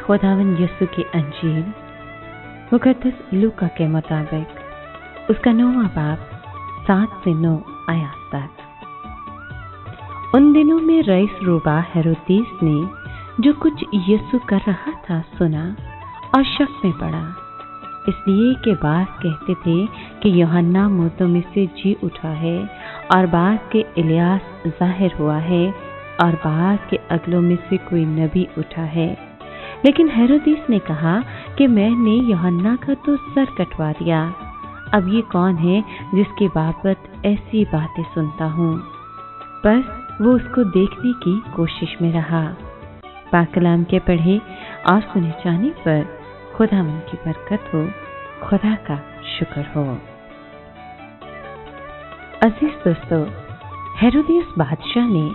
खुदावंद यीशु की अंजील मुकद्दस लूका के मुताबिक उसका 9वां बाब 7 से 9 आयत तक। उन दिनों में रईस रूबा हेरोदेस ने जो कुछ यीशु कर रहा था सुना और शक में पड़ा, इसलिए कि बाज कहते थे कि यूहन्ना मुर्दों में से जी उठा है और बाज के इलियास जाहिर हुआ है और बाज के अगलों में से कोई नबी उठा है। लेकिन हेरोदेस ने कहा कि मैंने यूहन्ना का तो सर कटवा दिया, अब ये कौन है जिसके बाबत ऐसी बातें सुनता हूँ। पर वो उसको देखने की कोशिश में रहा। पाक कलाम के पढ़े और सुने जाने पर खुदावंद की बरकत हो, खुदा का शुक्र हो। अजीज दोस्तों, हेरोदेस बादशाह ने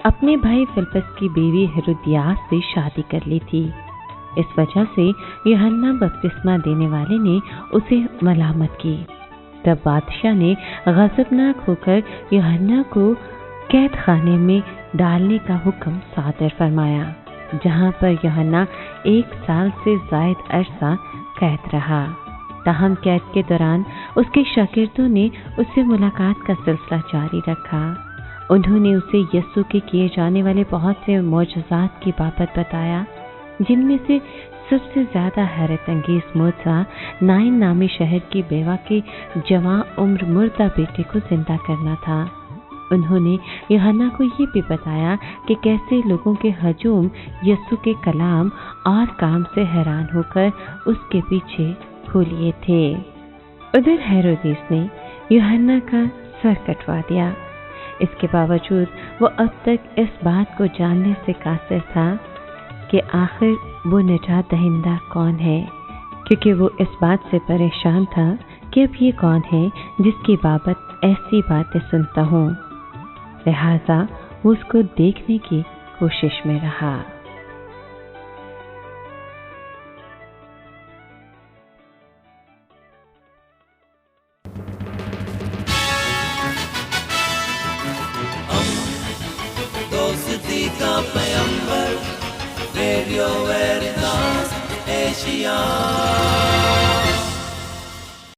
अपने भाई फिलिप्पस की बीवी हेरोदियास से शादी कर ली थी। इस वजह से यूहन्ना बपतिस्मा देने वाले ने उसे मलामत की। तब बादशाह ने गजबनाक होकर यूहन्ना को कैद खाने में डालने का हुक्म सादर फरमाया, जहां पर यूहन्ना 1 साल से ज़ायद अरसा कैद रहा। ताहम कैद के दौरान उसके शागिर्दों ने उससे मुलाकात का सिलसिला जारी रखा। उन्होंने उसे यीशु के किए जाने वाले बहुत से मौजज़ात की बाबत बताया, जिनमें से सबसे ज़्यादा हैरत अंगेज मौजज़ा नाइन नामी शहर की बेवा के जवां उम्र मुर्दा बेटे को जिंदा करना था। उन्होंने यूहन्ना को ये भी बताया कि कैसे लोगों के हजूम यीशु के कलाम और काम से हैरान होकर उसके पीछे हो लिए थे। उधर हेरोदेस ने यूहन्ना का सर कटवा दिया। इसके बावजूद वो अब तक इस बात को जानने से कासिर था कि आखिर वो निजात दहिंदा कौन है, क्योंकि वो इस बात से परेशान था कि अब ये कौन है जिसकी बाबत ऐसी बातें सुनता हूँ। लिहाजा वो उसको देखने की कोशिश में रहा। दोस्ती का पैगंबर, रेडियो वेरितास एशिया।